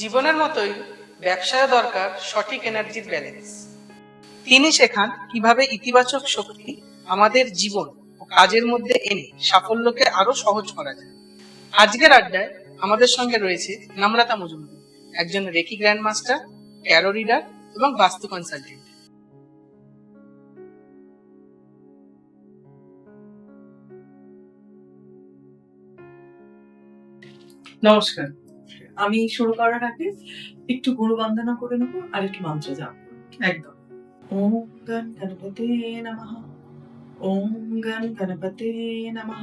জীবনের মতোই ব্যবসায় দরকার সঠিক এনার্জির ব্যালেন্স। তিনি শেখান কিভাবে ইতিবাচক শক্তি আমাদের জীবন ও কাজের মধ্যে এনে সাফল্যকে আরো সহজ করা যায়। আজকের আড্ডায় আমাদের সঙ্গে রয়েছে নম্রতা মজুমদার, একজন Reiki grand master, tarot reader এবং বাস্তু কনসালটেন্ট। নমস্কার। আমি শুরু করার আগে একটু গুরু বন্দনা করে নেবো আর একটু মন্ত্র জাপ একদম। ওম গণ গণপতে নমঃ, ওম গণ গণপতে নমঃ,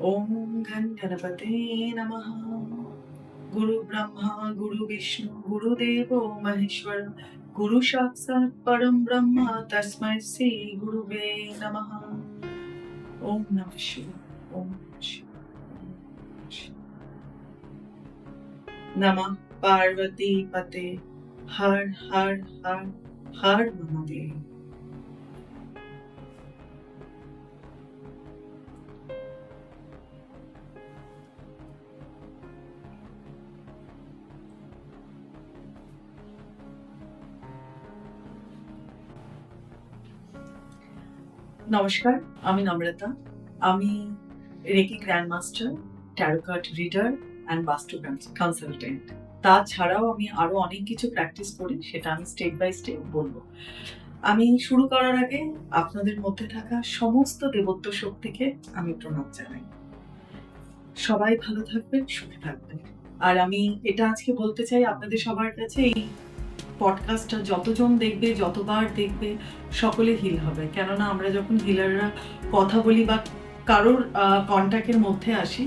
ওম গণ গণপতে নমঃ। গুরু ব্রহ্মা গুরু বিষ্ণু গুরুদেব মহেশ্বর, গুরু সাক্ষাৎ পরম ব্রহ্ম তস্मै শ্রী গুরুবে নমঃ। ওম নমঃ শিবায়, ওম নমঃ শিবায়, ওম নমঃ শিবায়। नमः पार्वती पते हर हर हर हर महादेव। নমস্কার, আমি নম্রতা। আমি Reiki grand master, tarot card reader and vastu consultant. তাছাড়াও আমি আরো অনেক কিছু প্র্যাকটিস করি, সেটা আমি স্টেপ বাই স্টেপ বলবো। আমি শুরু করার আগে আপনাদের মধ্যে থাকা সমস্ত দেবত্ব শক্তিকে আমি প্রণাম জানাই। সবাই ভালো থাকবেন, সুখে থাকবেন। আর আমি এটা আজকে বলতে চাই আপনাদের সবার কাছে, এই পডকাস্টটা যতজন দেখবে, যতবার দেখবে, সকলে হিল হবে। কেননা আমরা যখন হিলাররা কথা বলি বা কারোর কন্ট্যাক্টের মধ্যে আসি,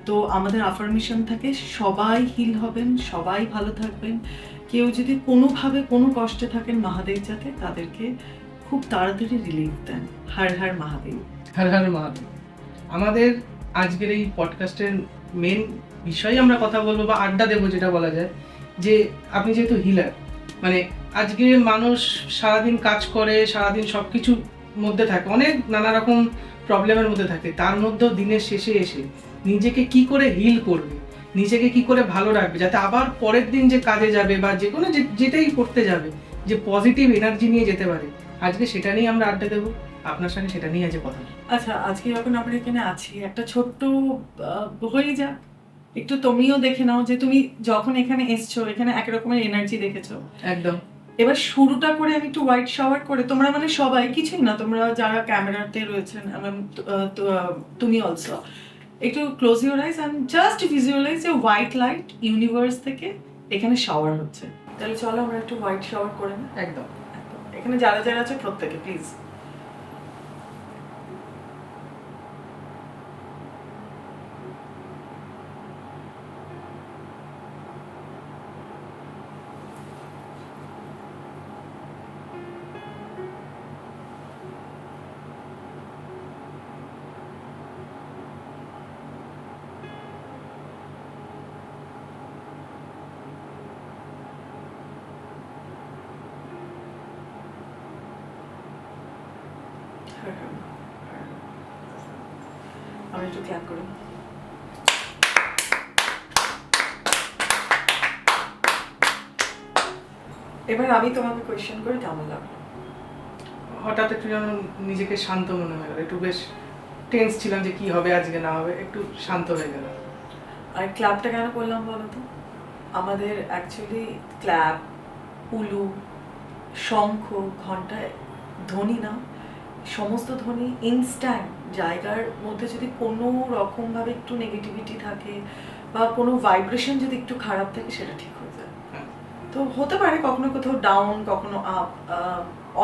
তো আমাদের আফার্মেশন থাকে সবাই হিল হবেন, সবাই ভালো থাকবেন। কেউ যদি কোনোভাবে কোনো কষ্টে থাকেন, মহাদেব যাতে তাদেরকে খুব তাড়াতাড়ি রিলিফ দেন। হর হর মহাদেব। হর হর মহাদেব। আমাদের আজকের এই পডকাস্টের মেন বিষয় আমরা কথা বলবো বা আড্ডা দেবো, যেটা বলা যায় যে আপনি যেহেতু হিলার, মানে আজকে মানুষ সারাদিন কাজ করে, সারাদিন সব কিছুর মধ্যে থাকে, অনেক নানা রকম প্রবলেমের মধ্যে থাকে, তার মধ্যেও দিনের শেষে এসে নিজেকে কি করে হিল করবে, নিজেকে কি করে ভালো রাখবে, যাতে আবার পরের দিন যে কাজে যাবে বা যে কোনো যেটাই করতে যাবে, যে পজিটিভ এনার্জি নিয়ে যেতে পারে, আজকে সেটা নিয়ে আমরা আড্ডা দেবো। আপনার সঙ্গে সেটা নিয়ে আজকে কথা। আচ্ছা, আজকে যখন আমরা এখানে আছি, একটা ছোট্ট হয়ে যাক, একটু তুমিও দেখে নাও যে তুমি যখন এখানে এসছো, এখানে একরকমের এনার্জি দেখেছো। একদম। এবার শুরুটা করে আমি একটু হোয়াইট শাওয়ার করে, তোমরা মানে সবাই, কিছুই না, তোমরা যারা ক্যামেরাতে রয়েছেন এবং তুমি অলসো, একটু close your eyes and just visualise a white light universe থেকে এখানে শাওয়ার হচ্ছে। তাহলে চলো আমরা একটু হোয়াইট শাওয়ার করে নিই। একদম। এখানে যারা যারা আছে প্রত্যেকে প্লিজ। আমি একটু ক্ল্যাপ করি। এবার আমি তোমাকে কোয়েশ্চেন করি, কেমন লাগলো? হঠাৎ একটু যেন নিজেকে শান্ত মনে হয়ে গেল, একটু বেশ টেন্স ছিলাম যে কি হবে আজকে না হবে, একটু শান্ত হয়ে গেল। আর ক্ল্যাপটা কেন করলাম বলো তো? আমাদের অ্যাকচুয়ালি ক্ল্যাপ, উলু, শঙ্খ, ঘন্টায় ধ্বনি না, সমস্ত ধ্বনি ইনস্ট্যান্ট। জায়গার মধ্যে যদি কোনো রকমভাবে একটু নেগেটিভিটি থাকে বা কোনো ভাইব্রেশন যদি একটু খারাপ থাকে, সেটা ঠিক হয়ে যায়। তো হতে পারে কখনো কোথাও ডাউন, কখনো আপ,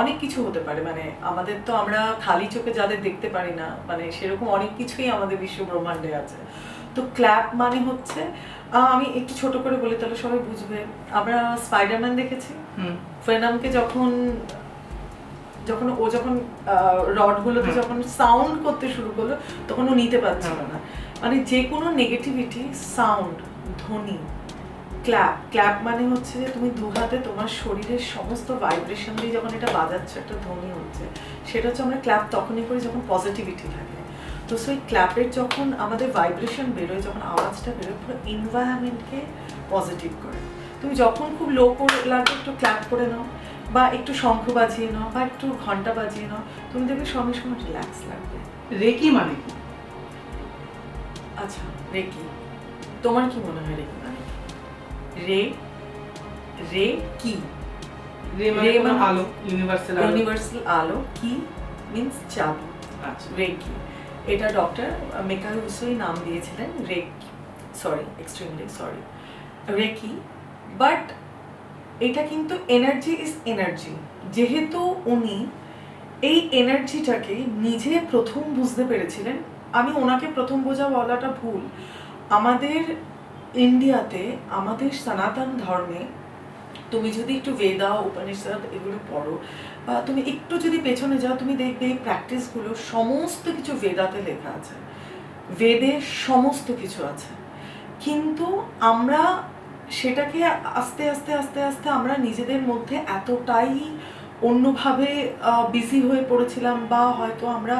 অনেক কিছু হতে পারে। মানে আমাদের তো, আমরা খালি চোখে যাদের দেখতে পারি না, মানে সেরকম অনেক কিছুই আমাদের বিশ্ব ব্রহ্মাণ্ডে আছে। তো ক্ল্যাপ মানে হচ্ছে, আমি একটু ছোট করে বলি তাহলে সবাই বুঝবে। আমরা স্পাইডারম্যান দেখেছি, ভেনামকে যখন রডগুলোতে যখন সাউন্ড করতে শুরু করলো, তখন ও নিতে পারছিল না। মানে যে কোনো নেগেটিভিটি, সাউন্ড, ধ্বনি, ক্ল্যাপ মানে হচ্ছে যে তুমি দু হাতে তোমার শরীরের সমস্ত ভাইব্রেশন দিয়ে যখন এটা বাজাচ্ছ, একটা ধ্বনি হচ্ছে, সেটা হচ্ছে আমরা ক্ল্যাপ তখনই করি যখন পজিটিভিটি থাকে। তো তো সেই ক্ল্যাপের যখন আমাদের ভাইব্রেশন বেরোয়, যখন আওয়াজটা বেরোয়, পুরো এনভায়রনমেন্টকে পজিটিভ করে। তুমি যখন খুব লো করে লাগে একটু ক্ল্যাপ করে নাও, বা একটু শঙ্খ বাজিয়ে নাও, বা একটু ঘন্টা বাজিয়ে নাও, তুমি দেখবে সঙ্গে সঙ্গে রিল্যাক্স লাগবে। রেকি মানে কি? আচ্ছা, রেকি, তোমার কি মনে হয় রেকি মানে? রে রে কি? রে মানে কোনো আলো, ইউনিভার্সাল আলো। ইউনিভার্সাল আলো। কি মিন্স চাবি। আচ্ছা, রেকি, এটা ডক্টর মেকাই উসুই নাম দিয়েছিলেন Reiki. Sorry, extremely sorry, Reiki. But এটা কিন্তু এনার্জি ইজ এনার্জি। যেহেতু উনি এই এনার্জিটাকে নিজে প্রথম বুঝতে পেরেছিলেন, আমি ওনাকে প্রথম বোঝা বলাটা ভুল। আমাদের ইন্ডিয়াতে, আমাদের সনাতন ধর্মে, তুমি যদি একটু বেদা, উপনিষদ এগুলো পড়ো, বা তুমি একটু যদি পেছনে যাও, তুমি দেখবে এই প্র্যাকটিসগুলো সমস্ত কিছু বেদাতে লেখা আছে, বেদে সমস্ত কিছু আছে। কিন্তু আমরা সেটাকে আস্তে আস্তে আস্তে আস্তে আমরা নিজেদের মধ্যে এতটাই অন্যভাবে বিজি হয়ে পড়েছিলাম, বা হয়তো আমরা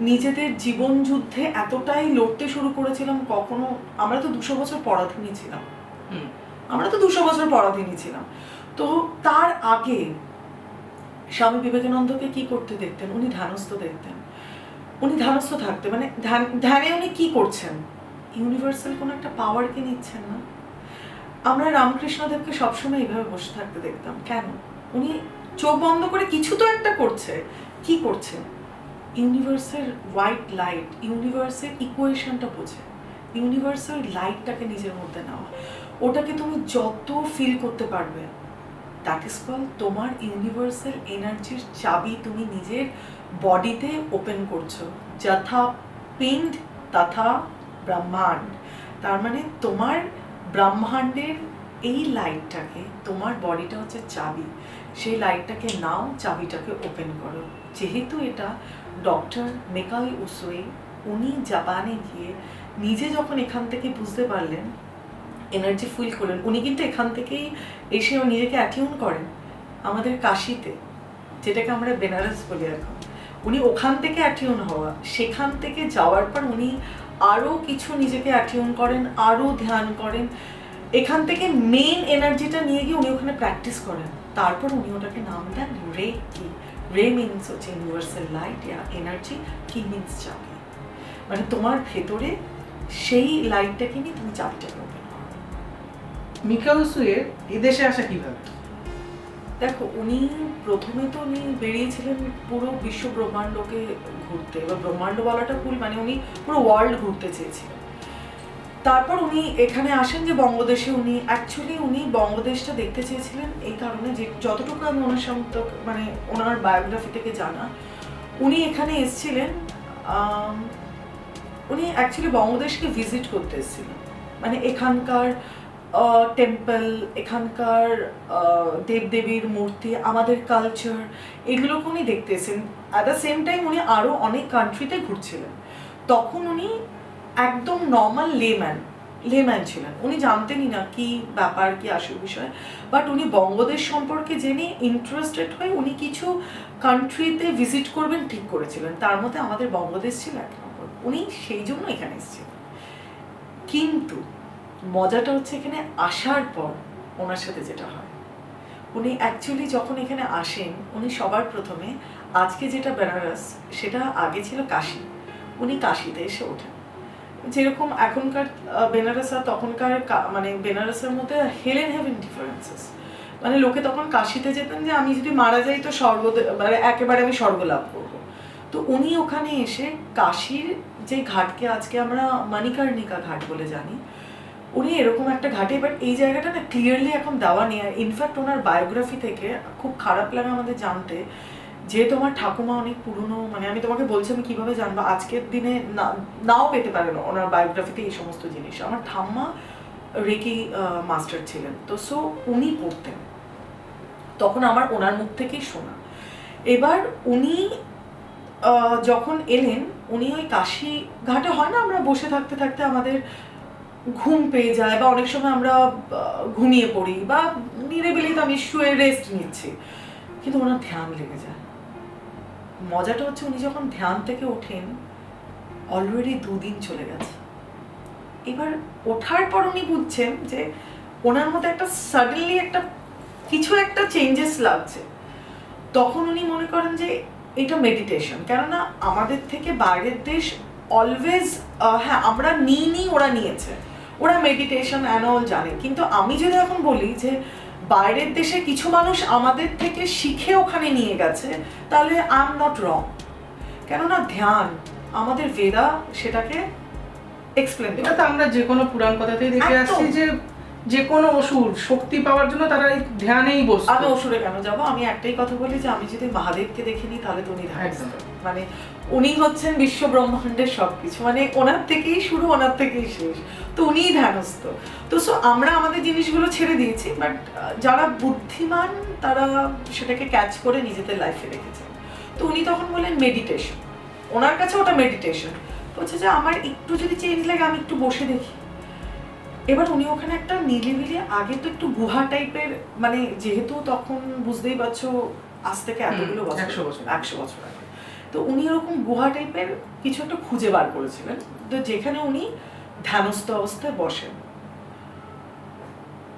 নিজেদের জীবন যুদ্ধে এতটাই লড়তে শুরু করেছিলাম। কখনো আমরা তো 200 বছর পরাধীনই ছিলাম, আমরা তো 200 বছর পরাধীনই ছিলাম। তো তার আগে স্বামী বিবেকানন্দকে কি করতে দেখতেন? উনি ধ্যানস্থ দেখতেন। উনি ধ্যানস্থ থাকতেন, মানে ধ্যানে উনি কি করছেন? ইউনিভার্সাল কোনো একটা পাওয়ারকে নিচ্ছেন না। আমরা রামকৃষ্ণদেবকে সবসময় এইভাবে বসে থাকতে দেখতাম। কেন? উনি চোখ বন্ধ করে কিছু তো একটা করছে। কি করছে? ইউনিভার্সের হোয়াইট লাইট, ইউনিভার্সের ইকুয়েশনটা বোঝে, ইউনিভার্সাল লাইটটাকে নিজের মধ্যে নেওয়া। ওটাকে তুমি যত ফিল করতে পারবে, দ্যাট ইজ কল তোমার ইউনিভার্সাল এনার্জির চাবি তুমি নিজের বডিতে ওপেন করছো। যথা পিণ্ড তথা ব্রহ্মাণ্ড। তার মানে তোমার ব্রহ্মাণ্ডের এই লাইটটাকে, তোমার বডিটা হচ্ছে চাবি, সেই লাইটটাকে নাও, চাবিটাকে ওপেন করো। যেহেতু এটা ডক্টর মেকাই উসুই, উনি জাপানে গিয়ে নিজে যখন এখান থেকে বুঝতে পারলেন, এনার্জি ফিল করলেন, উনি কিন্তু এখান থেকেই এসে নিজেকে অ্যাটিউন করেন আমাদের কাশিতে, যেটাকে আমরা বেনারস বলি এখন। উনি ওখান থেকে অ্যাটিউন হওয়া, সেখান থেকে যাওয়ার পর উনি আরও কিছু নিজেকে অ্যাটিউন করেন, আরও ধ্যান করেন। এখান থেকে মেন এনার্জিটা নিয়ে গিয়ে উনি ওখানে প্র্যাকটিস করেন। তারপর উনি ওটাকে নাম দেন রে কি। রে মিনস হচ্ছে ইউনিভার্সাল লাইট ইয়া এনার্জি, কি মিনস চাবি। মানে তোমার ভেতরে সেই লাইটটাকে নিয়ে তুমি চাবিটাকে ওপেন করো। মিকাই উসুইয়ের এদেশে আসা কিভাবে? দেখো, উনি প্রথমে তো উনি বেরিয়েছিলেন পুরো বিশ্ব ব্রহ্মাণ্ডকে ঘুরতে, বা ব্রহ্মাণ্ড বলাটা ভুল, মানে উনি পুরো ওয়ার্ল্ড ঘুরতে চেয়েছিলেন। তারপর উনি এখানে আসেন যে বঙ্গদেশে, উনি অ্যাকচুয়ালি উনি বঙ্গদেশটা দেখতে চেয়েছিলেন এই কারণে যে, যতটুকু আমি ওনার সঙ্গে মানে ওনার বায়োগ্রাফি থেকে জানা, উনি এখানে এসেছিলেন, উনি অ্যাকচুয়ালি বঙ্গদেশকে ভিজিট করতে এসেছিলেন। মানে এখানকার টেম্পল, এখানকার দেবদেবীর মূর্তি, আমাদের কালচার, এগুলোকে উনি দেখতে এসেছেন। অ্যাট দ্য সেম টাইম উনি আরও অনেক কান্ট্রিতে ঘুরছিলেন। তখন উনি একদম নর্মাল লেম্যান ছিলেন, উনি জানতেনই না কি ব্যাপার, কি আসল বিষয়। বাট উনি বঙ্গদেশ সম্পর্কে জেনে ইন্টারেস্টেড হয়ে উনি কিছু কান্ট্রিতে ভিজিট করবেন ঠিক করেছিলেন। তার মধ্যে আমাদের বঙ্গদেশ ছিল এক নম্বর। উনি সেই জন্য এখানে এসেছিলেন। কিন্তু মজাটা হচ্ছে এখানে আসার পর ওনার সাথে যেটা হয়, উনি অ্যাকচুয়ালি যখন এখানে আসেন, উনি সবার প্রথমে আজকে যেটা বেনারস, সেটা আগে ছিল কাশী। উনি কাশীতে এসে ওঠেন। যেরকম এখনকার বেনারস আর তখনকার মানে বেনারসের মধ্যে হেল এন্ড হেভেন ডিফারেন্সেস। মানে লোকে তখন কাশীতে যেতেন যে আমি যদি মারা যাই তো মানে একেবারে আমি স্বর্গ লাভ করবো। তো উনি ওখানে এসে কাশীর যে ঘাটকে আজকে আমরা মণিকর্ণিকা ঘাট বলে জানি, উনি এরকম একটা ঘাটে, বাট এই জায়গাটা না ক্লিয়ারলি এখন দেওয়া নেই। ইনফ্যাক্ট ওনার বায়োগ্রাফি থেকে খুব খারাপ লাগে আমাদের জানতে, যে তোমার ঠাকুমা অনেক পুরনো, মানে আমি তোমাকে বলছি আমি কিভাবে জানবো, আজকের দিনে নাও পেতে পারে না ওনার বায়োগ্রাফিতে এই সমস্ত জিনিস। আমার ঠাম্মা রেকি মাস্টার ছিলেন, তো সো উনি পড়তেন, তখন আমার ওনার মুখ থেকেই শোনা। এবার উনি যখন এলেন, উনি ওই কাশী ঘাটে হয় না আমরা বসে থাকতে থাকতে আমাদের ঘুম পেয়ে যায়, বা অনেক সময় আমরা ঘুমিয়ে পড়ি, বা নিরিবিলিতে আমি শুয়ে রেস্ট নিচ্ছি, কিন্তু ওনার ধ্যান লেগে যায়। মজাটা হচ্ছে উনি যখন ধ্যান থেকে ওঠেন, অলরেডি 2 দিন চলে গেছে। এবার ওঠার পর উনি বুঝছেন যে ওনার মধ্যে একটা সাডেনলি একটা কিছু একটা চেঞ্জেস লাগছে। তখন উনি মনে করেন যে এটা মেডিটেশন, কেননা আমাদের থেকে বাইরের দেশ অলওয়েজ, হ্যাঁ আমরা নিই ওরা নিয়েছে, ওরা মেডিটেশন অ্যান্ড অল জানে, কিন্তু আমি যদি এখন বলি যে বাইরের দেশে কিছু মানুষ আমাদের থেকে শিখে ওখানে নিয়ে গেছে, তাহলে আই এম নট রং। কেননা ধ্যান আমাদের বেদা সেটাকে এক্সপ্লেন এটা তো আমরা যে কোনো পুরাণ কথাতেই দেখে একদম। আসছি যে যে কোনো অসুর শক্তি পাওয়ার জন্য তারা এই ধ্যানেই বসতো। আমি অসুরে কেন যাবো, আমি একটাই কথা বলি যে আমি যদি মহাদেবকে দেখে নিই তাহলে তো উনি ধ্যানস্থ। মানে উনি হচ্ছেন বিশ্ব ব্রহ্মাণ্ডের সবকিছু, মানে ওনার থেকেই শুরু, ওনার থেকেই শেষ, তো উনিই ধ্যানস্থ। তো সো আমরা আমাদের জিনিসগুলো ছেড়ে দিয়েছি, বাট যারা বুদ্ধিমান তারা সেটাকে ক্যাচ করে নিজেদের লাইফে রেখেছে। তো উনি তখন বলেন মেডিটেশন, ওনার কাছে ওটা মেডিটেশন। বলছে যে আমার একটু যদি চেঞ্জ লাগে আমি একটু বসে দেখি। এবার উনি ওখানে একটা নিরিবিলি, আগে তো একটু গুহা টাইপের, মানে যেহেতু তখন বুঝতেই পারছো আজ থেকে এতগুলো বছর, 100 বছর আগে, তো উনি এরকম গুহা টাইপের কিছু একটা খুঁজে বার করেছিলেন, তো যেখানে উনি ধ্যানস্থ অবস্থায় বসেন।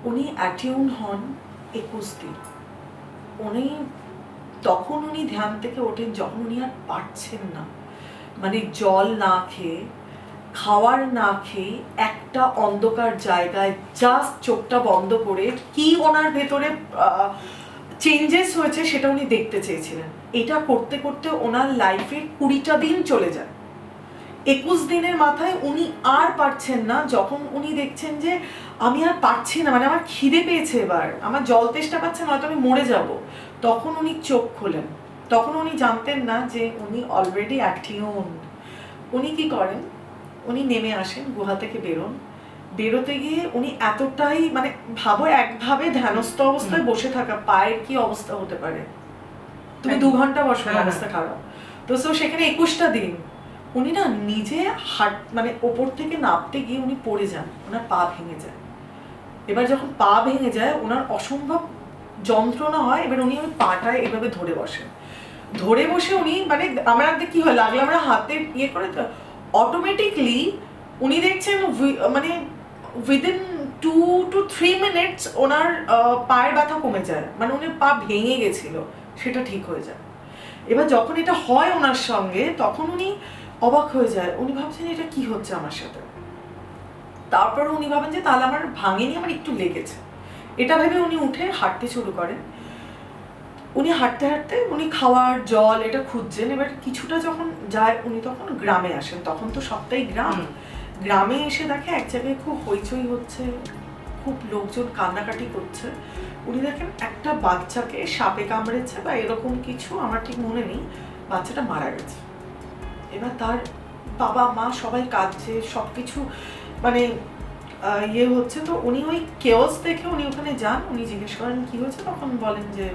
উনি অ্যাটিউন হন 21 দিন। উনি তখন উনি ধ্যান থেকে ওঠেন যখন উনি আর পারছেন না, মানে জল না খেয়ে, খাওয়ার না খেয়ে, একটা অন্ধকার জায়গায় জাস্ট চোখটা বন্ধ করে কি ওনার ভেতরে চেঞ্জেস হয়েছে সেটা উনি দেখতে চেয়েছিলেন। এটা করতে করতে ওনার লাইফে 20টা দিন চলে যায়। 21 দিনের মাথায় উনি আর পারছেন না, যখন উনি দেখছেন যে আমি আর পারছি না, মানে আমার খিদে পেয়েছে, এবার আমার জল তেষ্টা পাচ্ছে, নয়তো আমি মরে যাব, তখন উনি চোখ খোলেন। তখন উনি জানতেন না যে উনি অলরেডি অ্যাটিউন। উনি কি করেন, উনি নেমে আসেন, গুহা থেকে বেরোতে গিয়ে উনি এতটাই, মানে ভাবো একভাবে ধ্যানস্থ অবস্থায় বসে থাকা, পায়ের কি অবস্থা হতে পারে, তুমি 2 ঘন্টা বসো, অবস্থা খারাপ। তো সেখানে 21টা দিন উনি না নিজে হাট, মানে ওপর থেকে নামতে গিয়ে উনি পড়ে যান, ওনার পা ভেঙে যায়। এবার যখন পা ভেঙে যায় ওনার অসম্ভব যন্ত্রণা হয়। এবার উনি ওই পাটায় এভাবে ধরে বসে উনি, মানে আমার কি হয় লাগলো, আমরা হাতে ইয়ে করে অটোমেটিকলি উনি দেখছেন মানে উইদিন 2 to 3 মিনিটস ওনার পায়ের ব্যথা কমে যায়, মানে উনি পা ভেঙে গেছিল সেটা ঠিক হয়ে যায়। এবার যখন এটা হয় ওনার সঙ্গে, তখন উনি অবাক হয়ে যায়, উনি ভাবছেন এটা কি হচ্ছে আমার সাথে। তারপর উনি ভাবেন যে তাহলে আমার ভাঙেনি, আমার একটু লেগেছে, এটা ভেবে উনি উঠে হাঁটতে শুরু করেন। উনি হাঁটতে হাঁটতে উনি খাওয়ার জল এটা খুঁজছেন। এবার কিছুটা যখন যায় উনি তখন গ্রামে আসেন, তখন তো সবটাই গ্রামে এসে দেখে এক জায়গায় খুব হইচই হচ্ছে, খুব লোকজন কান্নাকাটি করছে। উনি দেখেন একটা বাচ্চাকে সাপে কামড়েছে বা এরকম কিছু, আমার ঠিক মনে নেই, বাচ্চাটা মারা গেছে। এবার তার বাবা মা সবাই কাঁদছে, সবকিছু মানে ইয়ে হচ্ছে। তো উনি ওই কেওস দেখে উনি ওখানে যান, উনি জিজ্ঞেস করেন কি হয়েছে, তখন বলেন যে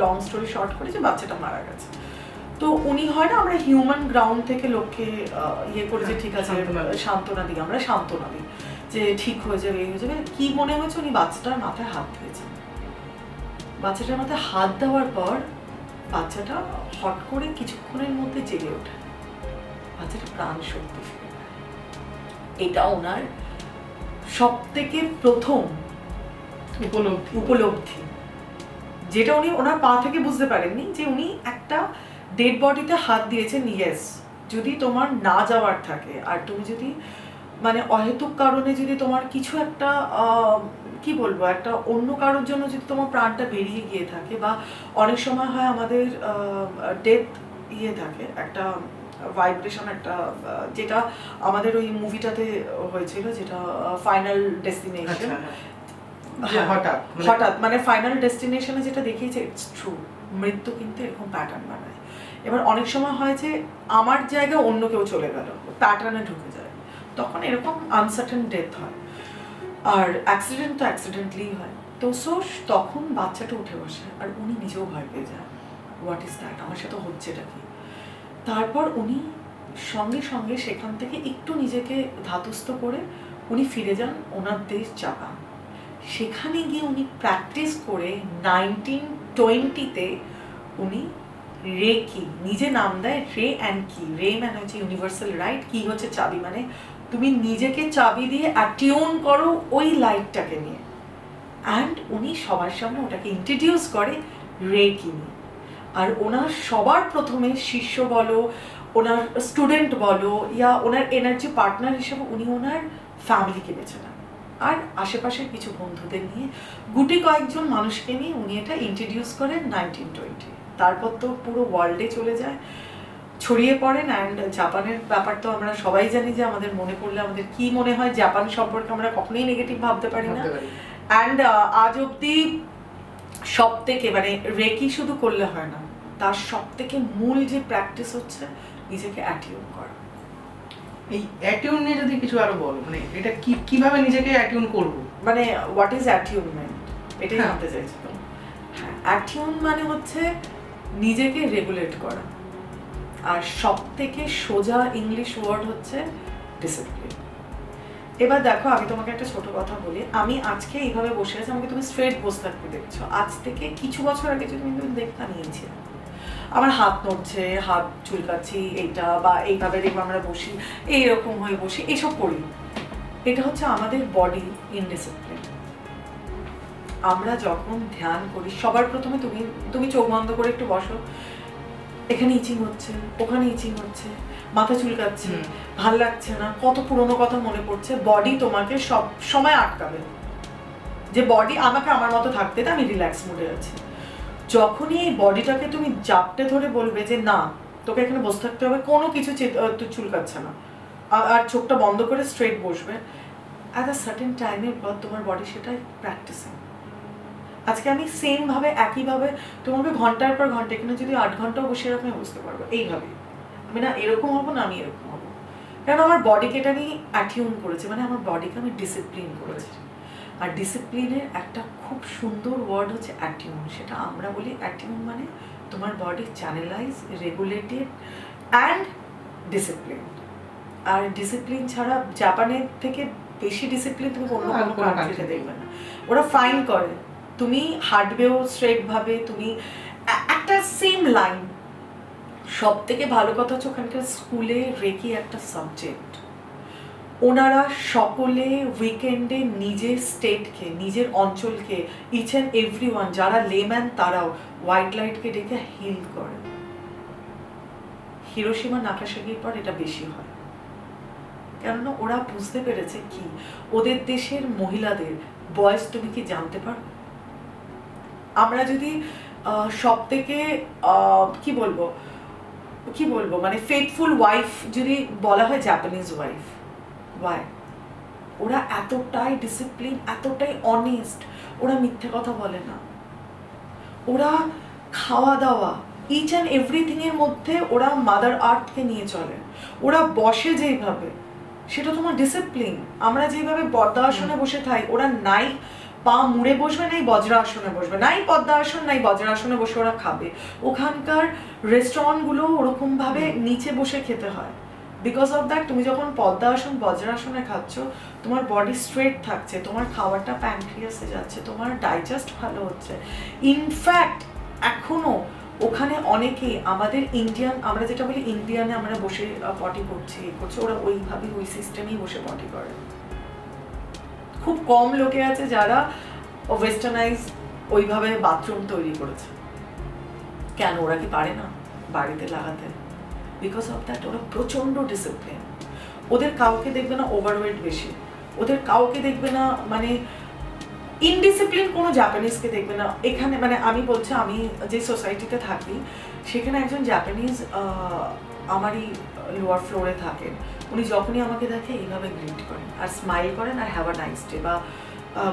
লং স্টোরি শর্ট করে যে বাচ্চাটা মারা গেছে। তো উনি হয় না আমরা হিউম্যান গ্রাউন্ড থেকে লোককে ইয়ে করে যে ঠিক আছে সান্ত্বনা দিই, আমরা সান্ত্বনা দিই যে ঠিক হয়ে যাবে, এই হয়ে যাবে। কি মনে হয়েছে, উনি বাচ্চাটার মাথায় হাত দিয়েছেন। বাচ্চাটার মাথায় হাত দেওয়ার পর বাচ্চাটা হট করে কিছুক্ষণের মধ্যে জেগে ওঠে, বাচ্চাটা প্রাণ শক্তি ফিরে পায়। এটা ওনার সব থেকে প্রথম উপলব্ধি, যেটা উনি ওনার পা থেকে বুঝতে পারেননি, যে উনি একটা ডেড বডিতে হাত দিয়েছেন। ইয়েস, যদি তোমার না যাওয়ার থাকে আর তুমি যদি মানে অহেতুক কারণে যদি তোমার কিছু একটা কি বলবো, একটা অন্য কারোর জন্য যদি তোমার প্রাণটা বেরিয়ে গিয়ে থাকে, বা অনেক সময় হয় আমাদের ডেথ ইয়ে থাকে একটা ভাইব্রেশন, একটা যেটা আমাদের ওই মুভিটাতে হয়েছিল, যেটা ফাইনাল ডেস্টিনেশন, হঠাৎ মানে ফাইনাল ডেস্টিনেশনে যেটা দেখিয়েছে, ইটস ট্রু, মৃত্যু কিন্তু এরকম প্যাটার্ন বানায়। এবার অনেক সময় হয় যে আমার জায়গায় অন্য কেউ চলে গেল, প্যাটার্নে ঢুকে যায়, তখন এরকম আনসার্টেন ডেথ হয়। আর অ্যাক্সিডেন্ট তো অ্যাক্সিডেন্টলি হয়। তো তখন বাচ্চাটা উঠে বসে আর উনি নিজেও ভয় পেয়ে যায়, হোয়াট ইজ দ্যাট, আমার সাথে হচ্ছেটা কি। তারপর উনি সঙ্গে সঙ্গে সেখান থেকে একটু নিজেকে ধাতস্থ করে উনি ফিরে যান ওনার দেশ জাপান। সেখানে গিয়ে উনি প্র্যাকটিস করে 1920-তে উনি রে কি, নিজে নাম দেয় রে অ্যান্ড কি। রে মানে হচ্ছে ইউনিভার্সাল রাইট, কি হচ্ছে চাবি, মানে তুমি নিজেকে চাবি দিয়ে অ্যাটিউন করো ওই লাইটটাকে নিয়ে। অ্যান্ড উনি সবার সামনে ওটাকে ইন্ট্রোডিউস করে রে কি নিয়ে। আর ওনার সবার প্রথমে শিষ্য বলো, ওনার স্টুডেন্ট বলো, ইয়া ওনার এনার্জি পার্টনার হিসেবে উনি ওনার ফ্যামিলিকে বেছে নেন, আর আশেপাশের কিছু বন্ধুদের নিয়ে, গুটি কয়েকজন মানুষকে নিয়ে উনি এটা ইন্ট্রোডিউস করেন 1920। তারপর তো পুরো ওয়ার্ল্ডে চলে যায়, ছড়িয়ে পড়েন। অ্যান্ড জাপানের ব্যাপার তো আমরা সবাই জানি, যে আমাদের মনে পড়লে আমাদের কি মনে হয়, জাপান সম্পর্কে আমরা কখনোই নেগেটিভ ভাবতে পারি না। অ্যান্ড আজ অব্দি সব থেকে মানে রেকি শুধু করলে হয় না, তার সব থেকে মূল যে প্র্যাকটিস হচ্ছে নিজেকে অ্যাটিউন করা। এই অ্যাটিউন নিয়ে যদি কিছু আরো বলো, মানে এটা কিভাবে নিজেকে অ্যাটিউন করব, মানে হোয়াট ইজ অ্যাটিউনমেন্ট, এটাই হ্যাঁ। জানতে চাইছি তো। হ্যাঁ, অ্যাটিউন মানে হচ্ছে নিজেকে রেগুলেট করা, আর সব থেকে সোজা ইংলিশ ওয়ার্ড হচ্ছে ডিসিপ্লিন। এবার দেখো, আমি তোমাকে একটা ছোট কথা বলি। আমি আজকে এইভাবে বসে আছি, আমাকে তুমি স্ট্রেট বসে থাকতে দেখছো, আজ থেকে কিছু বছর আগে যদি তুমি দেখতে নিয়েছি, আমার হাত নড়ছে, হাত চুলকাচ্ছি, এইটা বা এইভাবে দেখবো আমরা বসি, এইরকম হয়ে বসি, এসব করি। এটা হচ্ছে আমাদের বডি ইনডিসিপ্লিন। আমরা যখন ধ্যান করি, সবার প্রথমে তুমি চোখ বন্ধ করে একটু বসো, এখানে ইচিং হচ্ছে, ওখানে ইচিং হচ্ছে, মাথা চুলকাচ্ছে, ভাল লাগছে না, কত পুরনো কথা মনে পড়ছে, বডি তোমাকে সব সময় আটকাবে, যে বডি আমাকে আমার মতো থাকতে দে, আমি রিল্যাক্স মুডে আছি। যখনই এই বডিটাকে তুমি জাপটে ধরে বলবে যে না, তোকে এখানে বসে থাকতে হবে, কোনো কিছু চুলকাচ্ছে না, আর চোখটা বন্ধ করে স্ট্রেট বসবে, অ্যাট আ সার্টেন টাইমের পর তোমার বডি সেটাই প্র্যাকটিসিং। আজকে আমি সেম ভাবে একইভাবে তোমাকে ঘন্টার পর ঘন্টা, এখানে যদি 8 ঘন্টাও বসে রাখো আমি বুঝতে পারবো এইভাবে, আমি না এরকম হবো না, আমি এরকম হবো, কারণ আমার বডিকে এটা নিয়ে অ্যাটিউন করেছে, মানে আমার বডিকে আমি ডিসিপ্লিন করেছি। আর ডিসিপ্লিনের একটা খুব সুন্দর ওয়ার্ড হচ্ছে অ্যাটিউন। সেটা আমরা বলি অ্যাটিউন মানে তোমার body channelise, regulated and discipline. আর ডিসিপ্লিন ছাড়া জাপানের থেকে বেশি ডিসিপ্লিন তুমি অন্য কোনো কান্ট্রিতে দেখবে না। ওরা ফাইন করে, তুমি হাঁটবেও স্ট্রেট ভাবে, তুমি একটা সেম লাইন। সব থেকে ভালো কথা হচ্ছে ওখানকার স্কুলে রেকি একটা সাবজেক্ট। ওনারা সকলে উইকেন্ডে নিজের স্টেটকে, নিজের অঞ্চলকে, ইচ অ্যান্ড এভরিওয়ান যারা লেম্যান তারাও হোয়াইট লাইটকে ডেকে হিল করে। হিরোশিমা নাগাসাকির পর এটা বেশি হয়, কেননা ওরা বুঝতে পেরেছে কি ওদের দেশের মহিলাদের বয়স তুমি কি জানতে পারো। আমরা যদি সব থেকে কি বলবো মানে ফেথফুল ওয়াইফ যদি বলা হয় জাপানিজ ওয়াইফ, ওয়াই? ওরা এতটাই ডিসিপ্লিন, এতটাই অনেস্ট, ওরা মিথ্যে কথা বলে না। ওরা খাওয়া দাওয়া ইচ অ্যান্ড এভরিথিং এর মধ্যে ওরা মাদার আর্থকে নিয়ে চলে। ওরা বসে যেইভাবে, সেটা তোমার ডিসিপ্লিন। আমরা যেভাবে পদ্মাসনে বসে থাকি, ওরা নাই পা মুড়ে বসবে, নাই বজ্রাসনে বসবে, নাই পদ্মাসন নাই বজ্রাসনে বসে ওরা খাবে। ওখানকার রেস্টুরেন্টগুলো ওরকম ভাবে নিচে বসে খেতে হয়। বিকজ অফ দ্যাট, তুমি যখন পদ্মাসন বজ্রাসনে খাচ্ছ, তোমার বডি স্ট্রেট থাকছে, তোমার খাবারটা প্যানক্রিয়াসে যাচ্ছে, তোমার ডাইজেস্ট ভালো হচ্ছে। ইনফ্যাক্ট এখনো ওখানে অনেকেই আমাদের ইন্ডিয়ান, আমরা যেটা বলি ইন্ডিয়ানে আমরা বসে পটি করছি, ওরা ওইভাবে ওই সিস্টেমেই বসে পটি করে। খুব কম লোকে আছে যারা ওয়েস্টার্নাইজ ওইভাবে বাথরুম তৈরি করেছে। কেন? ওরা কি পারে না বাড়িতে লাগাতে? বিকজ অফ দ্যাট ওরা প্রচন্ড ডিসিপ্লিন। ওদের কাউকে দেখবে না ওভারওয়েট বেশি, ওদের কাউকে দেখবে না মানে ইনডিসিপ্লিন কোনো জাপানিজকে দেখবে না। এখানে মানে আমি বলছি, আমি যে সোসাইটিতে থাকি সেখানে একজন জাপানিজ আমারই লোয়ার ফ্লোরে থাকেন। উনি যখনই আমাকে দেখে এইভাবে গ্রিট করেন আর স্মাইল করেন আর হ্যাভ আ নাইস ডে বা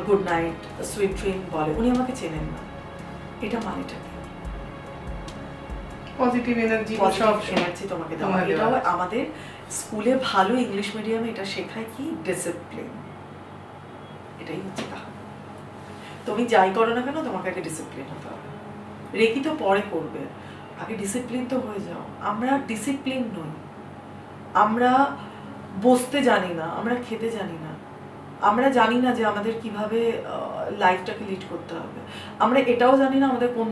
গুড নাইট, সুইট ড্রিম বলে। উনি আমাকে চেনেন না। এটা মানেটা কি? পজিটিভ এনার্জি, সব এনার্জি তোমাকে দেওয়া। এটাও আমাদের স্কুলে ভালো ইংলিশ মিডিয়ামে এটা শেখায় কি? ডিসিপ্লিন। এটাই হচ্ছে কাহিনী। তুমি যাই করো না কেন, তোমাকে আগে ডিসিপ্লিন হতে হবে। রেকি তো পরে করবে, আগে ডিসিপ্লিন তো হয়ে যাও। আমরা ডিসিপ্লিন নই, আমরা বসতে জানি না, আমরা খেতে জানি না, আমরা জানি না যে আমাদের কিভাবে লাইফটাকে লিড করতে হবে। আমরা এটাও জানি না আমাদের কোন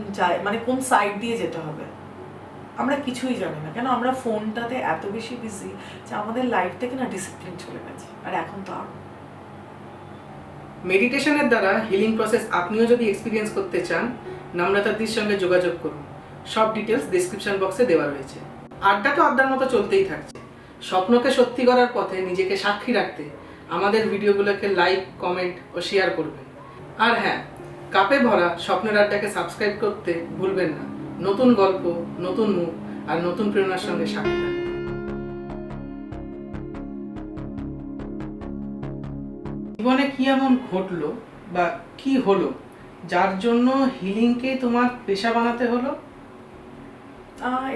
মানে কোন সাইড দিয়ে যেতে হবে। আমরা কিছুই জানি না, কেন আমরা ফোনটাতে এত বেশি বিজি যে আমাদের লাইফ থেকে না ডিসিপ্লিন চলে গেছে। আর এখন তো আর মেডিটেশনের দ্বারা হিলিং প্রসেস আপনিও যদি এক্সপিরিয়েন্স করতে চান, নম্রতাদির সঙ্গে যোগাযোগ করুন। সব ডিটেলস ডেসক্রিপশন বক্সে দেওয়া রয়েছে। আড্ডা তো আড্ডার মতো চলতেই থাকছে। স্বপ্নকে সত্যি করার পথে নিজেকে সাক্ষী রাখতে আমাদের ভিডিওগুলোকে লাইক, কমেন্ট ও শেয়ার করবেন। আর হ্যাঁ, কাপে ভরা স্বপ্নের আড্ডাকে সাবস্ক্রাইব করতে ভুলবেন না। নতুন গল্প, নতুন মুখ আর নতুন প্রেরণার সঙ্গে সাক্ষী থাকবেন। জীবনে কি এমন ঘটলো বা কি হলো যার জন্য হিলিংকে তোমার পেশা বানাতে হলো?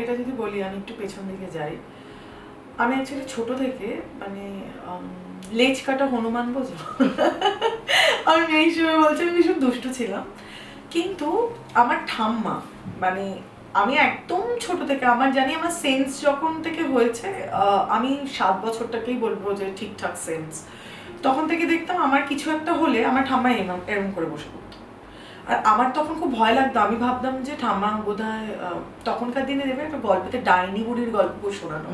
এটা যদি বলি, আমি একটু পেছন দিকে যাই। আমি অ্যাকচুয়ালি ছোট থেকে মানে লেজ কাটা হনুমান বোঝো, আমি এই সময় বলছি আমি ভীষণ দুষ্টু ছিলাম। কিন্তু আমার ঠাম্মা মানে আমি একদম ছোট থেকে, আমার জানি আমার সেন্স যখন থেকে হয়েছে, আমি 7 বছরটাকেই বলবো যে ঠিকঠাক সেন্স। তখন থেকে দেখতাম আমার কিছু একটা হলে আমার ঠাম্মা এরম করে বসে পড়তো। আর আমার তখন খুব ভয় লাগতো। আমি ভাবতাম যে ঠাম্মা বোধহয় তখনকার দিনে দেবে একটা গল্পতে ডাইনি বুড়ির গল্প শোনানো।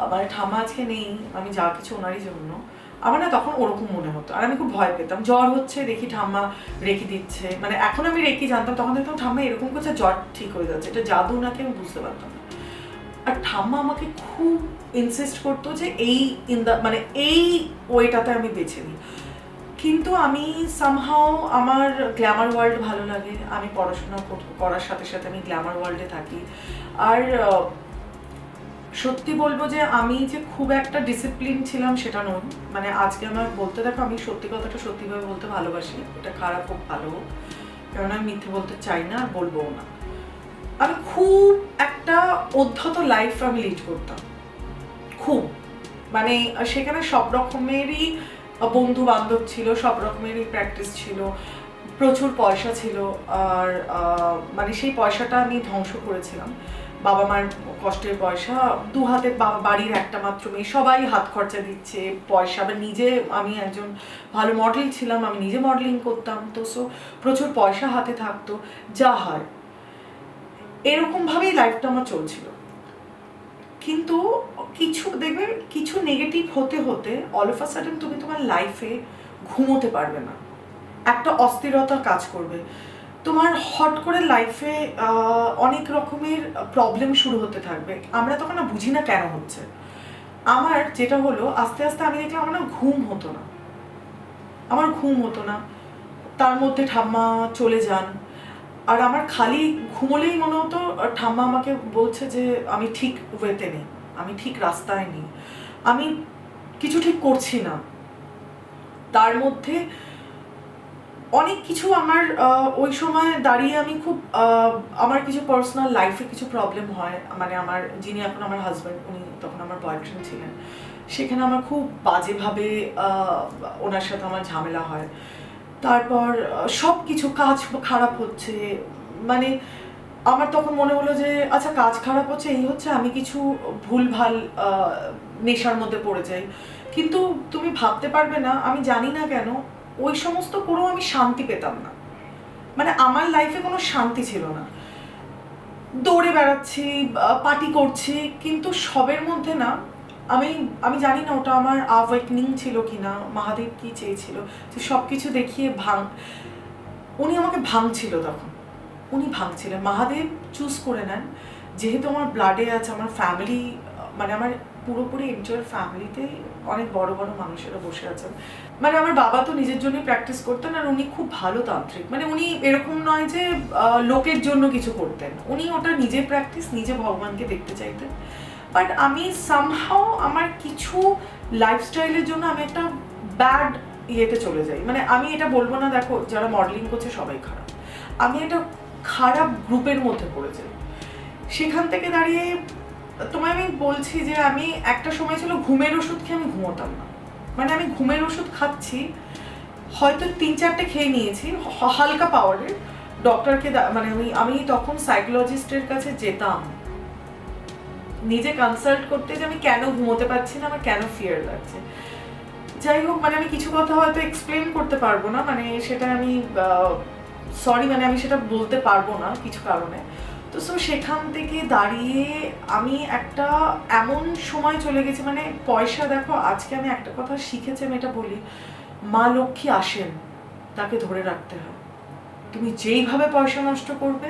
আমার ঠাম্মা আজকে নেই, আমি যা কিছু ওনারই জন্য। আমার না তখন ওরকম মনে হতো, আর আমি খুব ভয় পেতাম। জ্বর হচ্ছে দেখি ঠাম্মা রেখে দিচ্ছে, মানে এখন আমি রেখে জানতাম, তখন দেখতাম ঠাম্মা এরকম করছে, জ্বর ঠিক হয়ে যাচ্ছে, এটা জাদু নাকি আমি বুঝতে পারতাম না। আর ঠাম্মা আমাকে খুব ইনসিস্ট করতো যে মানে এই ওয়েটাতে আমি বেছে নিই। কিন্তু আমি সামহাও আমার গ্ল্যামার ওয়ার্ল্ড ভালো লাগে, আমি পড়াশোনা করার সাথে সাথে আমি গ্ল্যামার ওয়ার্ল্ডে থাকি। আর সত্যি বলবো যে আমি যে খুব একটা ডিসিপ্লিন ছিলাম সেটা নয়। মানে আজকে আমার বলতে দেখো, আমি সত্যি কথাটা সত্যিভাবে বলতে ভালোবাসি, এটা খারাপ হোক ভালো হোক, কারণ আমি মিথ্যে বলতে চাই না আর বলবোও না। আমি খুব একটা অধ্যত লাইফ আমি লিড করতাম, খুব মানে সেখানে সব রকমেরই বন্ধু বান্ধব ছিল, সব রকমেরই প্র্যাকটিস ছিল, প্রচুর পয়সা ছিল। আর মানে সেই পয়সাটা আমি ধ্বংস করেছিলাম। বাবা মার কষ্টের পয়সা, দু হাতে বাড়ির একটা মাত্র মেয়ে, সবাই হাত খরচা দিচ্ছে পয়সা। আবার নিজে আমি একজন ভালো মডেল ছিলাম, আমি নিজে মডেলিং করতাম, তো সো প্রচুর পয়সা হাতে থাকতো। যা হয় এরকমভাবেই লাইফটা আমার চলছিল। কিন্তু কিছু দেখবে, কিছু নেগেটিভ হতে হতে অল অফ আ সাডেন তুমি তোমার লাইফে ঘুমোতে পারবে না, একটা অস্থিরতা কাজ করবে তোমার। হট করে লাইফে অনেক রকমের প্রবলেম শুরু হতে থাকবে। আমরা তখন না বুঝি না কেন হচ্ছে। আমার যেটা হলো, আস্তে আস্তে আমি দেখলাম আমার না ঘুম হতো না, আমার ঘুম হতো না। তার মধ্যে ঠাম্মা চলে যান, আর আমার খালি ঘুমোলেই মনে হতো ঠাম্মা আমাকে বলছে যে আমি ঠিক ওয়েতে নেই, আমি ঠিক রাস্তায় নেই, আমি কিছু ঠিক করছি না। তার মধ্যে অনেক কিছু আমার ওই সময় দাঁড়িয়ে আমি খুব আমার কিছু পার্সোনাল লাইফে কিছু প্রবলেম হয়। মানে আমার যিনি এখন আমার হাজব্যান্ড, উনি তখন আমার বয়ফ্রেন্ড ছিলেন, সেখানে আমার খুব বাজেভাবে ওনার সাথে আমার ঝামেলা হয়। তারপর সব কিছু কাজ খারাপ হচ্ছে, মানে আমার তখন মনে হলো যে আচ্ছা কাজ খারাপ হচ্ছে, এই হচ্ছে, আমি কিছু ভুলভাল নেশার মধ্যে পড়ে যাই। কিন্তু তুমি ভাবতে পারবে না, আমি জানি না কেন ওই সমস্ত করেও আমি শান্তি পেতাম না। মানে আমার লাইফে কোনো শান্তি ছিল না। দৌড়ে বেড়াচ্ছি, পার্টি করছি, কিন্তু সবের মধ্যে না আমি জানি না ওটা আমার অ্যাওয়েকনিং ছিল কিনা, মহাদেব কি চেয়েছিল যে সব কিছু দেখিয়ে উনি আমাকে ভাঙছিল। তখন উনি ভাঙছিলেন, মহাদেব চুজ করে নেন যেহেতু আমার ব্লাডে আছে, আমার ফ্যামিলি, মানে আমার পুরোপুরি এন্টায়ার ফ্যামিলিতে অনেক বড় বড় মানুষেরা বসে আছেন। মানে আমার বাবা তো নিজের জন্যই প্র্যাকটিস করতেন, আর উনি খুব ভালো তান্ত্রিক। মানে উনি এরকম নয় যে লোকের জন্য কিছু করতেন, উনি ওটা নিজে প্র্যাকটিস, নিজে ভগবানকে দেখতে চাইতেন। বাট আমি সামহাও আমার কিছু লাইফস্টাইলের জন্য আমি একটা ব্যাড ইয়েতে চলে যাই। মানে আমি এটা বলবো না দেখো যারা মডেলিং করছে সবাই খারাপ, আমি একটা খারাপ গ্রুপের মধ্যে পড়ে যাই। সেখান থেকে দাঁড়িয়ে তোমায় আমি বলছি যে আমি একটা সময় ছিল ঘুমের ওষুধ খেয়ে আমি ঘুমোতাম না। মানে আমি ঘুমের ওষুধ খাচ্ছি, হয়তো 3-4টে খেয়ে নিয়েছি হালকা পাওয়ারের, ডক্টরকে মানে আমি তখন সাইকোলজিস্টের কাছে যেতাম নিজে কনসাল্ট করতে যে আমি কেন ঘুমোতে পারছি না, আমার কেন ফিয়ার লাগছে। যাই হোক, মানে আমি কিছু কথা হয়তো এক্সপ্লেন করতে পারবো না, মানে সেটা আমি সরি, মানে আমি সেটা বলতে পারবো না কিছু কারণে। তো সো সেখান থেকে দাঁড়িয়ে আমি একটা এমন সময় চলে গেছি, মানে পয়সা দেখো, আজকে আমি একটা কথা শিখেছি, আমি এটা বলি, মা লক্ষ্মী আসেন, তাকে ধরে রাখতে হয়। তুমি যেইভাবে পয়সা নষ্ট করবে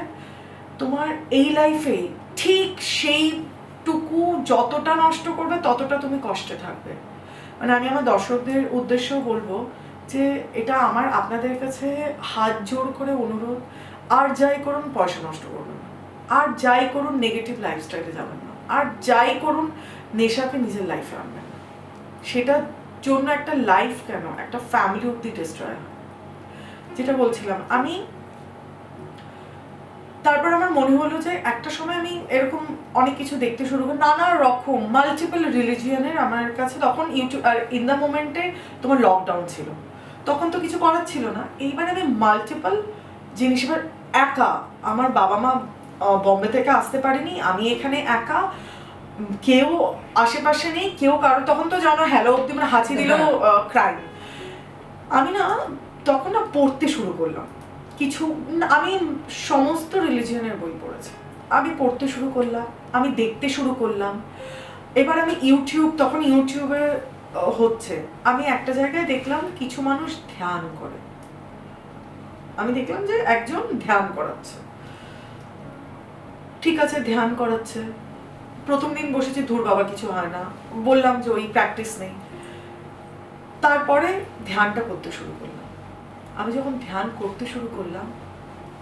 তোমার এই লাইফে ঠিক সেইটুকু যতটা নষ্ট করবে ততটা তুমি কষ্টে থাকবে। মানে আমি আমার দর্শকদের উদ্দেশ্যেও বলবো যে এটা আমার আপনাদের কাছে হাত জোর করে অনুরোধ, আর যাই করুন পয়সা নষ্ট করবেন না, আর যাই করুন নেগেটিভ লাইফস্টাইলে যাবেন না, আর যাই করুন নেশাকে নিজের লাইফে আনবেন না। সেটার জন্য একটা লাইফ কেন, একটা ফ্যামিলি অব্দি ডিস্ট্রয় হয়। যেটা বলছিলাম, আমি তারপর আমার মনে হলো যে একটা সময় আমি এরকম অনেক কিছু দেখতে শুরু করি, নানা রকম মাল্টিপল রিলিজিয়নের আমার কাছে, তখন ইউটিউব আর ইন দ্য মোমেন্টে তোমার লকডাউন ছিল, তখন তো কিছু করার ছিল না। এইবার আমি মাল্টিপল জিনিস, এবার একা, আমার বাবা মা বম্বে থেকে আসতে পারেনি, আমি এখানে একা, কেউ আশেপাশে নেই, কেউ কারো, তখন তো জানো হ্যালো অব্দি মানে হাঁচি দিলেও ক্রাইম। আমি না তখন না পড়তে শুরু করলাম কিছু, আমি সমস্ত রিলিজিয়নের বই পড়েছি, আমি পড়তে শুরু করলাম, আমি দেখতে শুরু করলাম। এবার আমি ইউটিউব, তখন ইউটিউবে হচ্ছে, আমি একটা জায়গায় দেখলাম কিছু মানুষ ধ্যান করে, আমি দেখলাম যে একজন ধ্যান করাচ্ছে, ঠিক আছে ধ্যান করাচ্ছে, প্রথম দিন বসেছি, ধুর বাবা কিছু হয় না, বললাম যে ওই প্র্যাকটিস নেই। তারপরে ধ্যানটা করতে শুরু করলাম, আমি যখন ধ্যান করতে শুরু করলাম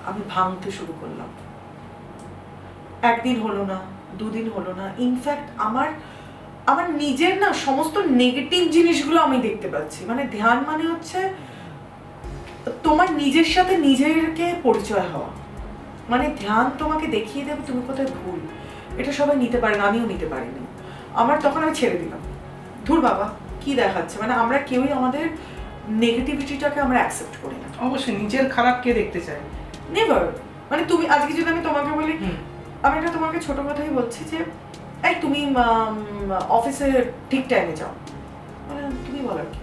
আমি ভাঙতে শুরু করলাম। একদিন হলো না, দুদিন হলো না, ইনফ্যাক্ট আমার আমার নিজের না সমস্ত নেগেটিভ জিনিসগুলো আমি দেখতে পাচ্ছি। মানে ধ্যান মানে হচ্ছে তোমার নিজের সাথে নিজেরকে পরিচয় হওয়া, মানে ধ্যান তোমাকে দেখিয়ে দেবে তুমি কোথায় ভুল। এটা সবাই নিতে পারে না, আমিও নিতে পারিনি। আমার তখন আমি ছেড়ে দিলাম, ধুর বাবা কি দেখাচ্ছে, মানে আমরা কেউই আমাদের নেগেটিভিটিটাকে আমরা অ্যাকসেপ্ট করি না। অবশ্যই নিজের খারাপ কে দেখতে চায়, নেভার। মানে তুমি আজকে যদি আমি তোমাকে বলি, আমি এটা তোমাকে ছোট কথাই বলছি যে এই তুমি অফিসে ঠিক টাইমে যাও, মানে তুমি বলার কি?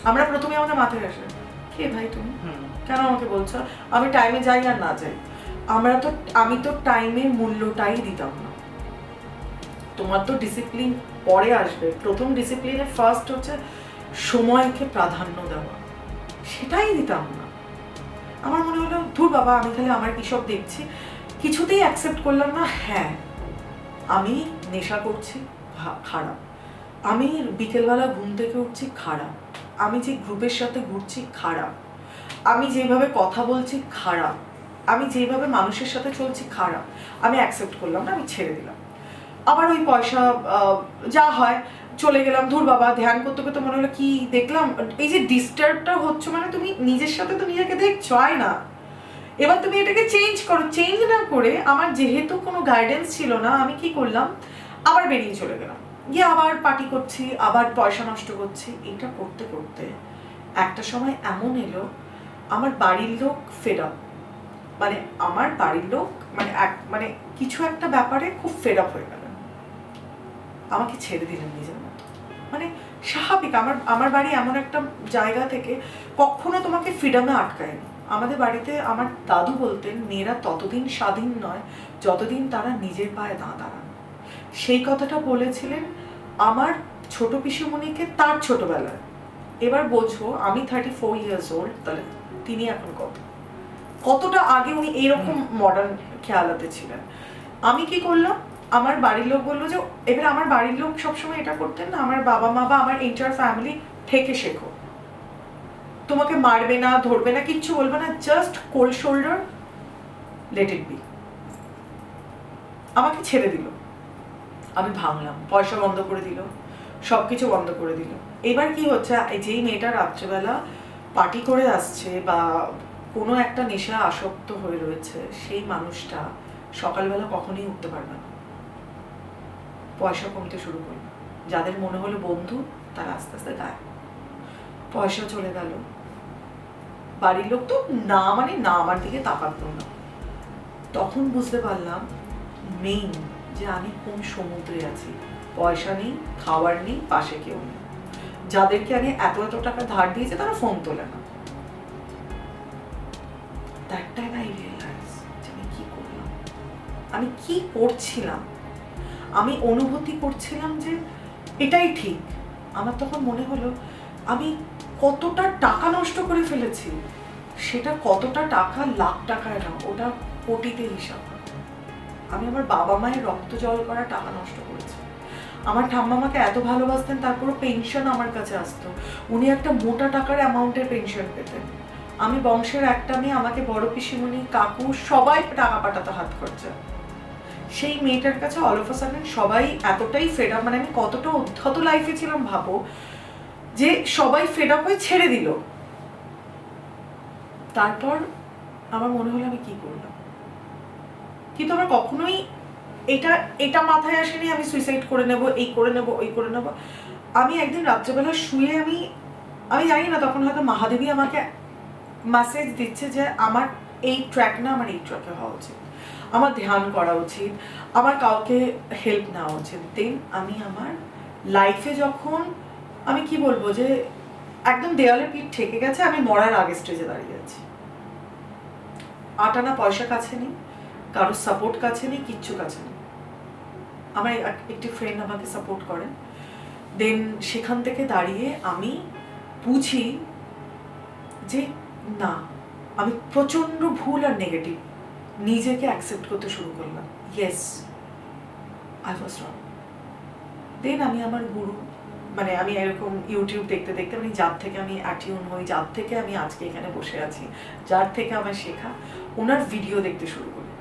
আমরা প্রথমে আমাদের মাথায় আসে কে ভাই তুমি, কেন আমাকে বলছো আমি টাইমে যাই আর না যাই। আমি তো টাইমের মূল্যটাই দিতাম না। তোমার তো ডিসিপ্লিন পরে আসবে, প্রথম ডিসিপ্লিনের ফার্স্ট হচ্ছে সময়কে প্রাধান্য দেওয়া, সেটাই দিতাম না। আমার মনে হলো ধুর বাবা আমি তাহলে আমার কি সব দেখছি, কিছুতেই অ্যাকসেপ্ট করলাম না। হ্যাঁ আমি নেশা করছি, খারাপ, আমি বিকেলবেলা ঘুম থেকে উঠছি, খারাপ, আমি যে গ্রুপের সাথে ঘুরছি, খারাপ, আমি যেভাবে কথা বলছি, খারাপ, আমি যেভাবে মানুষের সাথে চলছি, খারাপ। আমি অ্যাকসেপ্ট করলাম না, আমি ছেড়ে দিলাম। আবার ওই পয়সা যা হয় চলে গেলাম, ধুর বাবা ধ্যান করতে করতে মনে হলো কি দেখলাম, এই যে ডিস্টার্বটা হচ্ছে, মানে তুমি নিজের সাথে তো নিজেকে দেখছো না, এবার তুমি এটাকে চেঞ্জ করো। চেঞ্জ না করে আমার যেহেতু কোনো গাইডেন্স ছিল না, আমি কি করলাম, আবার বেরিয়ে চলে গেলাম, গিয়ে আবার পার্টি করছি, আবার পয়সা নষ্ট করছি। এটা করতে করতে একটা সময় এমন এলো আমার বাড়ির লোক ফেড আপ, মানে আমার বাড়ির লোক মানে কিছু একটা ব্যাপারে খুব ফেড আপ হয়ে গেল, আমাকে ছেড়ে দিলেন নিজের মতো। মানে স্বাভাবিক, আমার বাড়ি এমন একটা জায়গা থেকে কখনো তোমাকে ফ্রিডমে আটকায়নি। আমাদের বাড়িতে আমার দাদু বলতেন মেয়েরা ততদিন স্বাধীন নয় যতদিন তারা নিজের পায়ে দাঁড়ান। সেই কথাটা বলেছিলেন আমার ছোট পিসিমণিকে তার ছোটবেলায়। এবার বোঝো আমি 34 ইয়ার্স ওল্ড, তাহলে তিনি এখন কতটা আগে উনি এইরকম মডার্ন খেয়ালাতে ছিলেন। আমি কি করলাম, আমার বাড়ির লোক বললো যে, এবার আমার বাড়ির লোক সবসময় এটা করতেন না, আমার বাবা মা বা আমার এন্টায়ার ফ্যামিলি থেকে শেখো, তোমাকে মারবে না, ধরবে না, কিচ্ছু বলবে না, just cold shoulder, let it be. আমাকে ছেড়ে দিল, আমি ভাঙলাম, পয়সা বন্ধ করে দিল, সবকিছু বন্ধ করে দিল। এবার কি হচ্ছে, যেই মেয়েটা রাত্রেবেলা পার্টি করে আসছে বা কোনো একটা নেশা আসক্ত হয়ে রয়েছে, সেই মানুষটা সকালবেলা কখনোই উঠতে পারবে না, পয়সা কমতে শুরু করলো। যাদের মনে হলো বন্ধু তারা আস্তে আস্তে গায়ে, পয়সা চলে গেল, বাড়ির লোক তো না মানে না আমার দিকে তাকাতো না। তখন বুঝতে পারলাম মেইন যে আমি কোন সমুদ্রে আছি, পয়সা নেই, খাবার নেই, পাশে কেউ নেই, যাদেরকে আমি এত এত টাকা ধার দিয়েছি তারা ফোন তোলে না। That time I realized যে আমি কি করলাম, আমি কি করছিলাম, আমি অনুভূতি করছিলাম যে এটাই ঠিক। আমার তখন মনে হলো আমি কতটা টাকা নষ্ট করে ফেলেছি, সেটা কতটা টাকা, লাখ টাকায় না, ওটা কোটিতে হিসাব। আমি আমার বাবা মায়ের রক্ত জল করা টাকা নষ্ট করেছি। আমার ঠাম্মা আমাকে এত ভালোবাসতেন, তারপরে পেনশন আমার কাছে আসতো, উনি একটা মোটা টাকার অ্যামাউন্টের পেনশন পেতেন। আমি বংশের একটা মেয়ে, আমাকে বড় পিসিমণি, কাকু সবাই টাকা পাঠাতো হাত খরচা। সেই মেয়েটার কাছে অল অফ আ সাডেন সবাই এতটাই ফেড আপ, মানে আমি কতটা উদ্ধত লাইফে ছিলাম ভাবো, যে সবাই ফেড আপ হয়ে ছেড়ে দিল। তারপর আমার মনে হলো আমি কি করলাম, কিন্তু আমার কখনোই এটা মাথায় আসেনি আমি সুইসাইড করে নেব, এই করে নেব, ওই করে নেব। আমি একদিন রাত্রেবেলা শুয়ে আমি জানি না, তখন হয়তো মহাদেবী আমাকে মেসেজ দিচ্ছে যে আমার এই ট্র্যাক না, আমার এই ট্র্যাকে হওয়া উচিত, আমার ধ্যান করা উচিত, আমার কাউকে হেল্প নেওয়া উচিত। দেন আমি আমার লাইফে যখন আমি কি বলবো যে একদম দেওয়ালে পিঠ ঠেকে গেছে, আমি মরার আগে স্টেজে দাঁড়িয়ে আছি। আটানা পয়সা কাছে নেই, কারোর সাপোর্ট কাছে নেই, কিচ্ছু কাছে নেই। আমার একটি ফ্রেন্ড আমাকে সাপোর্ট করেন। দেন সেখান থেকে দাঁড়িয়ে আমি বুঝি যে না, আমি প্রচন্ড ভুল আর নেগেটিভ নিজেকে অ্যাকসেপ্ট করতে শুরু করলাম। ইয়েস, আই ওয়াজ রং। দেন আমি আমার গুরু, মানে আমি এরকম ইউটিউব দেখতে দেখতে, মানে যার থেকে আমি অ্যাটিউন হই, যার থেকে আমি আজকে এখানে বসে আছি, যার থেকে আমার শেখা, ওনার ভিডিও দেখতে শুরু করি।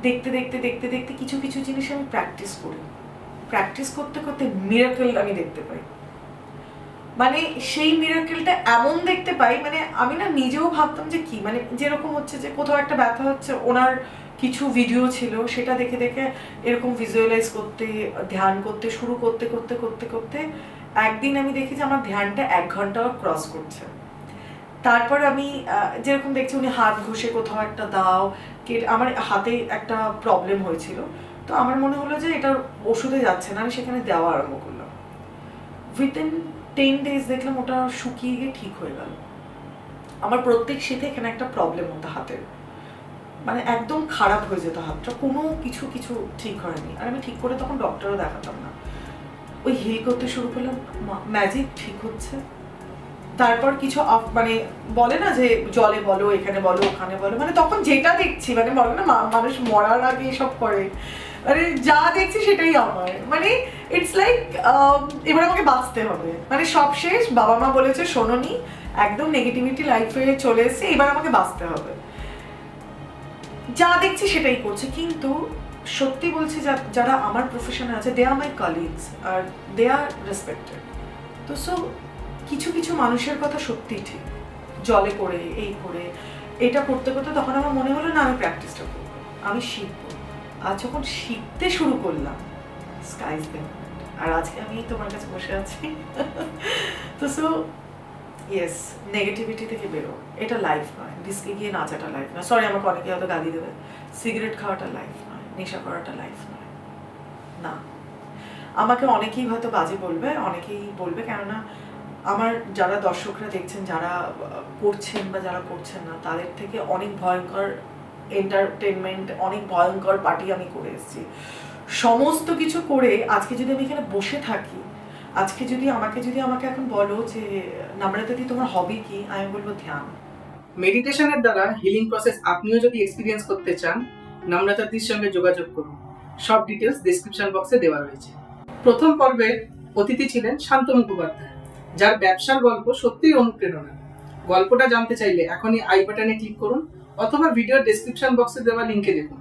দেখতে দেখতে দেখতে দেখতে কিছু কিছু জিনিস আমি প্র্যাকটিস করি। প্র্যাকটিস করতে করতে মিরাকেল আমি দেখতে পাই। মানে সেই মিরাকেলটা এমন দেখতে পাই, মানে আমি না নিজেও ভাবতাম যে কি, মানে যেরকম হচ্ছে যে কোথাও একটা ব্যথা হচ্ছে, ওনার কিছু ভিডিও ছিল, সেটা দেখে দেখে এরকম ভিজুয়ালাইজ করতে, ধ্যান করতে শুরু করতে করতে করতে করতে একদিন আমি দেখি যে আমার ধ্যানটা 1 ঘন্টা ক্রস করছে। তারপর আমি যেরকম দেখছি উনি হাত ঘষে কোথাও একটা দাও, আমার হাতে একটা প্রবলেম হয়েছিল, তো আমার মনে হলো যে এটা ওষুধে যাচ্ছে না, আমি সেখানে দেওয়া আরম্ভ করলাম। উইদিন 10 days দেখলাম ওটা শুকিয়ে গিয়ে ঠিক হয়ে গেল। আমার প্রত্যেক শীতে এখানে একটা প্রবলেম হতো হাতের, মানে একদম খারাপ হয়ে যেত হাতটা, কোনো কিছু ঠিক হয়নি। আর আমি ঠিক করে তখন ডক্টরও দেখাতাম না, ওই হিল করতে শুরু করলাম, ম্যাজিক ঠিক হচ্ছে। তারপর কিছু মানে বলে না যে জলে বলো, এখানে বলো, ওখানে বলো, মানে তখন যেটা দেখছি, মানে বলে না মানুষ মরার আগে এসব করে, মানে যা দেখছি সেটাই আমার, মানে ইটস লাইক এবার আমাকে বাঁচতে হবে, মানে সব শেষ, বাবা মা বলেছে শোনোনি, একদম নেগেটিভিটি লাইফে চলে এসেছে, এবার আমাকে বাঁচতে হবে, যা দেখছি সেটাই করছে। কিন্তু সত্যি বলছি, যারা আমার প্রফেশনে আছে, দে আর মাই কলিগস আর দে আর রেসপেক্টেড। তো সো কিছু কিছু মানুষের কথা সত্যিই ঠিক, জলে করে, এই করে, এটা করতে করতে তখন আমার মনে হলো না আমি প্র্যাকটিসটা করবো, আমি শিখবো। আর যখন শিখতে শুরু করলাম, স্কাইজ দ্য লিমিট। আর আজকে আমি তোমার কাছে বসে আছি। তো সো ইয়েস, নেগেটিভিটি থেকে বেরো, এটা লাইফ নয়, ডিস্কে গিয়ে নাচাটা লাইফ নয়, সরি আমাকে অনেকে হয়তো গালি দেবে, সিগারেট খাওয়াটা লাইফ নয়, নেশা করাটা লাইফ নয়, না। আমাকে অনেকেই হয়তো বাজে বলবে, অনেকেই বলবে, কেননা আমার যারা দর্শকরা দেখছেন, যারা করছেন বা যারা করছেন না, তাদের থেকে অনেক ভয়ঙ্কর এন্টারটেনমেন্ট, অনেক ভয়ঙ্কর পার্টি আমি করে এসেছি। সমস্ত কিছু করে আজকে যদি আমি এখানে বসে থাকি, আজকে যদি আমাকে এখন বলো যে নম্রতা দি তোমার হবি কি, আমি বলবো ধ্যান। মেডিটেশনের দ্বারা হিলিং প্রসেস আপনিও যদি এক্সপিরিয়েন্স করতে চান, নম্রতা দির সঙ্গে যোগাযোগ করুন। সব ডিটেলস ডেসক্রিপশন বক্সে দেওয়া রয়েছে। প্রথম পর্বের অতিথি ছিলেন শান্ত মুখোপাধ্যায়, যার ব্যবসার গল্প সত্যিই অনুপ্রেরণা। গল্পটা জানতে চাইলে এখনই আই বাটনে ক্লিক করুন অথবা ভিডিওর ডেসক্রিপশন বক্সে দেওয়া লিংকে দেখুন।